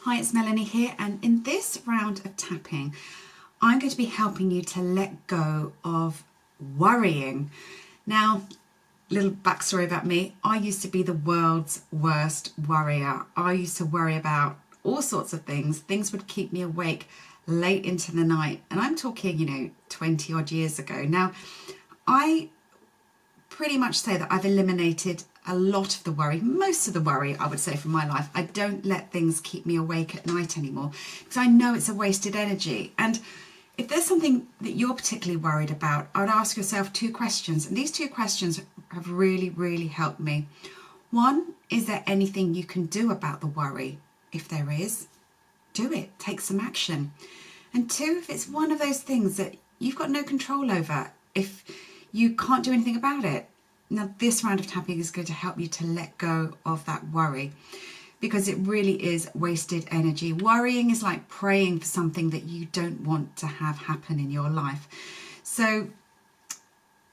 Hi, it's Melanie here, and in this round of tapping, I'm going to be helping you to let go of worrying. Now, little backstory about me. I used to be the world's worst worrier. I used to worry about all sorts of things. Things would keep me awake late into the night, and I'm talking, 20 odd years ago. Now, I pretty much say that I've eliminated a lot of the worry, most of the worry, I would say, from my life. I don't let things keep me awake at night anymore because I know it's a wasted energy. And if there's something that you're particularly worried about, I would ask yourself two questions. And these two questions have really, really helped me. One, is there anything you can do about the worry? If there is, do it, take some action. And two, if it's one of those things that you've got no control over, if you can't do anything about it, now this round of tapping is going to help you to let go of that worry, because it really is wasted energy. Worrying is like praying for something that you don't want to have happen in your life. So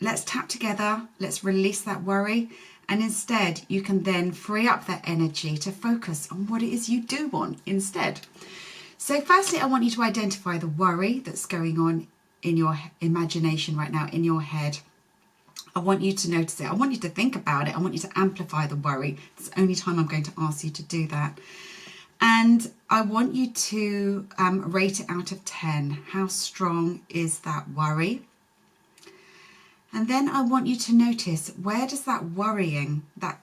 let's tap together, let's release that worry, and instead you can then free up that energy to focus on what it is you do want instead. So firstly, I want you to identify the worry that's going on in your imagination right now, in your head. I want you to notice it. I want you to think about it. I want you to amplify the worry. It's the only time I'm going to ask you to do that. And I want you to rate it out of 10. How strong is that worry? And then I want you to notice, where does that worrying, that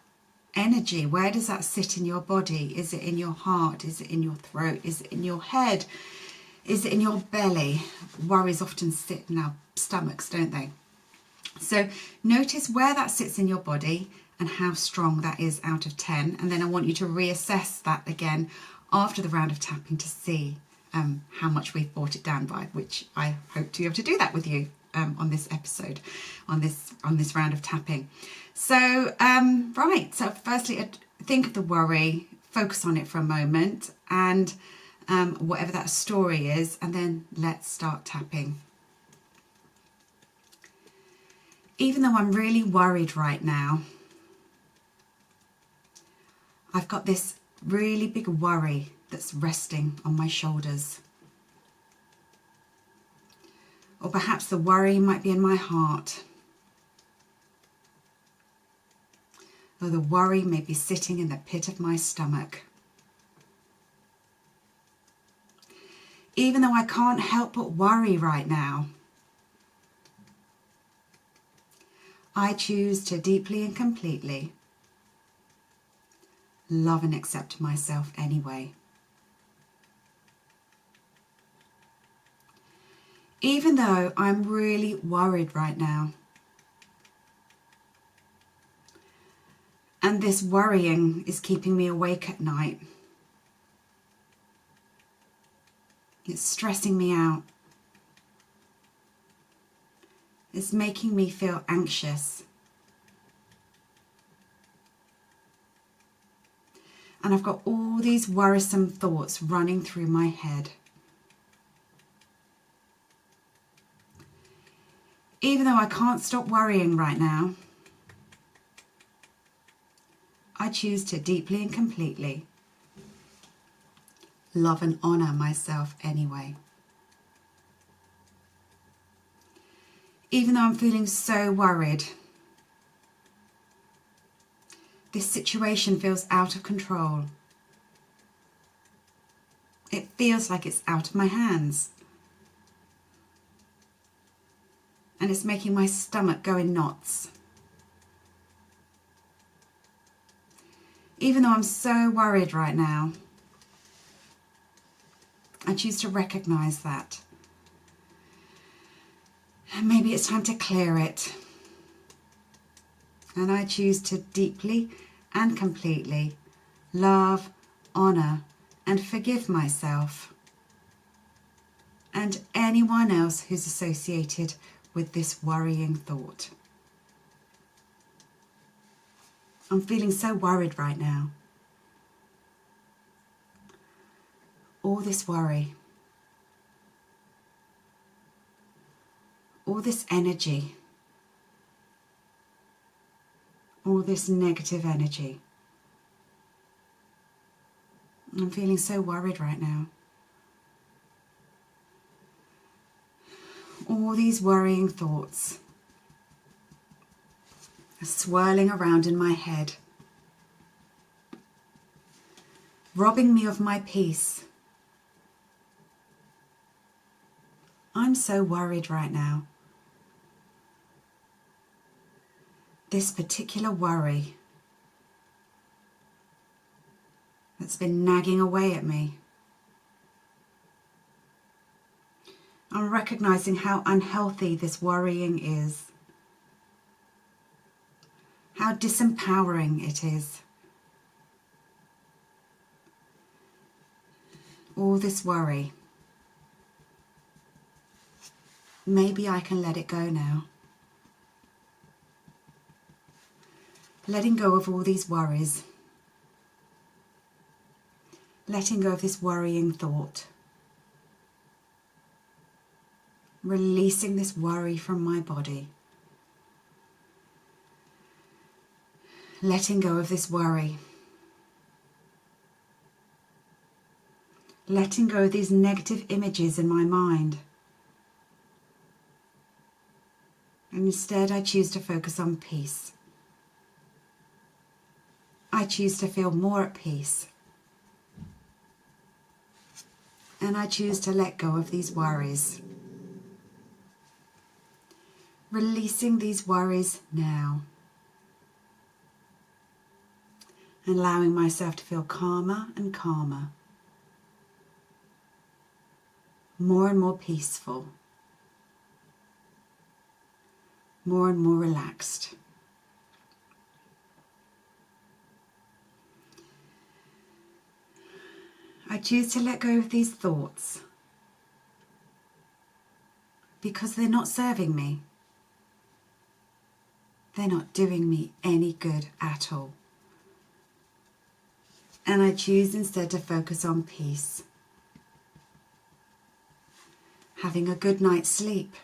energy, where does that sit in your body? Is it in your heart? Is it in your throat? Is it in your head? Is it in your belly? Worries often sit in our stomachs, don't they? So notice where that sits in your body and how strong that is out of 10. And then I want you to reassess that again after the round of tapping to see how much we've brought it down by, which I hope to be able to do that with you on this episode, on this round of tapping. So, right. So firstly, think of the worry, focus on it for a moment, and whatever that story is, and then let's start tapping. Even though I'm really worried right now, I've got this really big worry that's resting on my shoulders. Or perhaps the worry might be in my heart. Or the worry may be sitting in the pit of my stomach. Even though I can't help but worry right now, I choose to deeply and completely love and accept myself anyway. Even though I'm really worried right now, and this worrying is keeping me awake at night, it's stressing me out. It's making me feel anxious. And I've got all these worrisome thoughts running through my head. Even though I can't stop worrying right now, I choose to deeply and completely love and honor myself anyway. Even though I'm feeling so worried, this situation feels out of control. It feels like it's out of my hands. And it's making my stomach go in knots. Even though I'm so worried right now, I choose to recognize that. And maybe it's time to clear it. And I choose to deeply and completely love, honor, and forgive myself and anyone else who's associated with this worrying thought. I'm feeling so worried right now. All this worry, all this energy, all this negative energy I'm feeling so worried right now. All these worrying thoughts are swirling around in my head, robbing me of my peace. I'm so worried right now. This particular worry that's been nagging away at me. I'm recognizing how unhealthy this worrying is, how disempowering it is. All this worry. Maybe I can let it go now. Letting go of all these worries. Letting go of this worrying thought. Releasing this worry from my body. Letting go of this worry. Letting go of these negative images in my mind. And instead I choose to focus on peace. I choose to feel more at peace. And I choose to let go of these worries. Releasing these worries now. And allowing myself to feel calmer and calmer. More and more peaceful. More and more relaxed. I choose to let go of these thoughts because they're not serving me. They're not doing me any good at all. And I choose instead to focus on peace. Having a good night's sleep.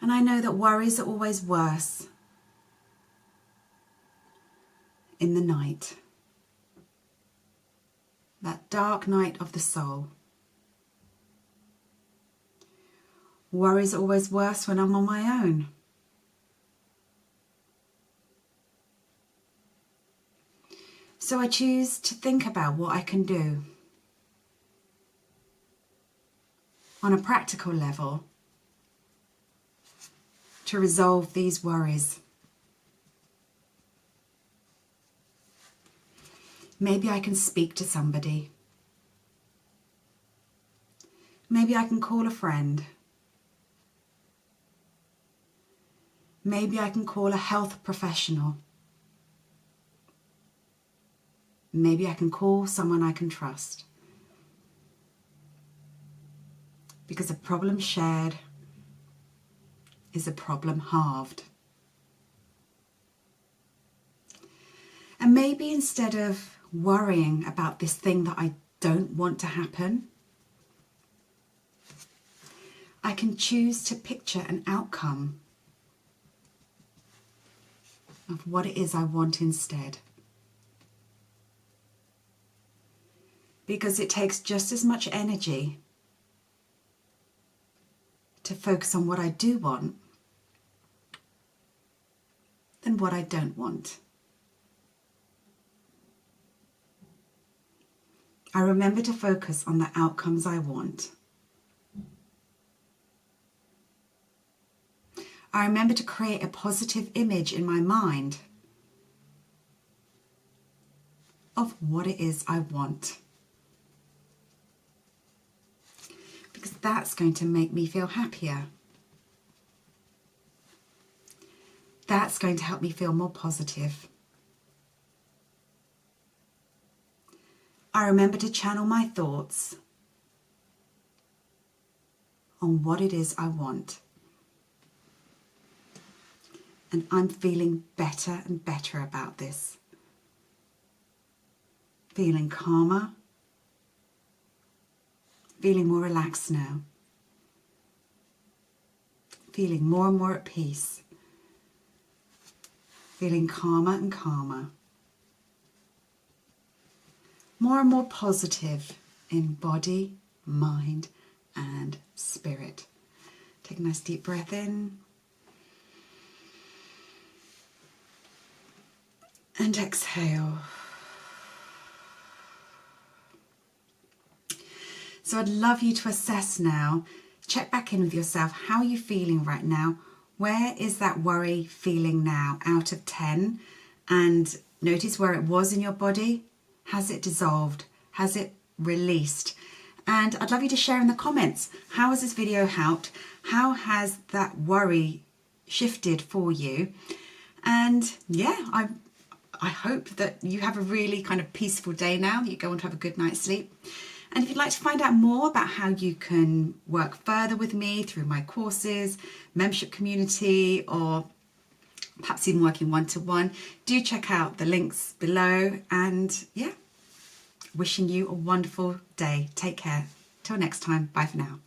And I know that worries are always worse in the night. That dark night of the soul. Worries are always worse when I'm on my own. So I choose to think about what I can do on a practical level to resolve these worries. Maybe I can speak to somebody. Maybe I can call a friend. Maybe I can call a health professional. Maybe I can call someone I can trust. Because a problem shared is a problem halved. And maybe instead of worrying about this thing that I don't want to happen, I can choose to picture an outcome of what it is I want instead. Because it takes just as much energy to focus on what I do want than what I don't want. I remember to focus on the outcomes I want. I remember to create a positive image in my mind of what it is I want. Because that's going to make me feel happier. That's going to help me feel more positive. I remember to channel my thoughts on what it is I want. And I'm feeling better and better about this. Feeling calmer. Feeling more relaxed now. Feeling more and more at peace. Feeling calmer and calmer. more and more positive in body, mind and spirit. Take a nice deep breath in and exhale. So I'd love you to assess now, check back in with yourself. How are you feeling right now? Where is that worry feeling now out of 10? And notice where it was in your body. Has it dissolved? Has it released? And I'd love you to share in the comments, how has this video helped? How has that worry shifted for you? And yeah, I hope that you have a really kind of peaceful day now, that you go on to have a good night's sleep. And if you'd like to find out more about how you can work further with me through my courses, membership community, or perhaps even working one-to-one, do check out the links below. And yeah, wishing you a wonderful day. Take care. Till next time. Bye for now.